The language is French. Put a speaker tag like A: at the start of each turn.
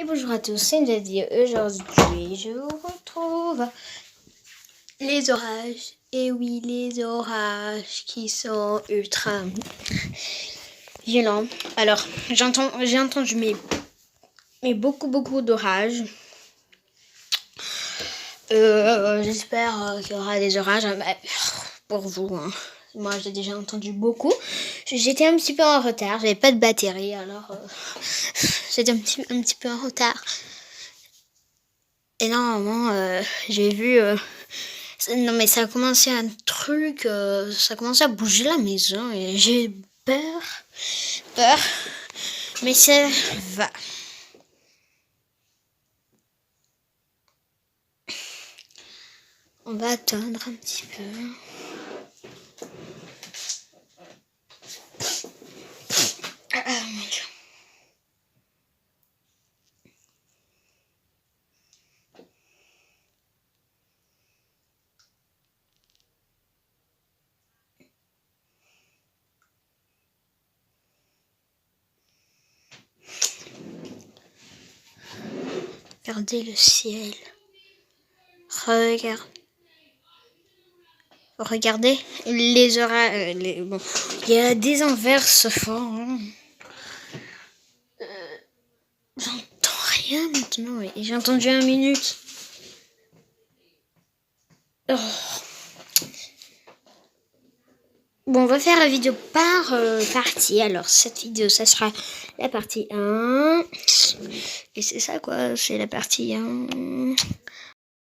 A: Et bonjour à tous, c'est Nadia. Aujourd'hui, je vous retrouve les orages. Et oui, les orages qui sont ultra violents. Alors, j'ai entendu mais beaucoup d'orages. J'espère qu'il y aura des orages pour vous. Hein. Moi, j'ai déjà entendu beaucoup. J'étais un petit peu en retard. J'avais pas de batterie, alors j'étais un petit peu en retard. Et normalement, j'ai vu... non, mais ça a commencé un truc... ça a commencé à bouger la maison et j'ai peur. Mais ça va. On va attendre un petit peu. Mon Dieu. Regardez le ciel. Regardez les orages. Bon. Il y a des averses fortes. Hein. J'entends rien maintenant. Et j'ai entendu 1 minute. Oh. Bon, on va faire la vidéo par partie. Alors, cette vidéo, ça sera la partie 1. Et c'est ça, quoi. C'est la partie 1.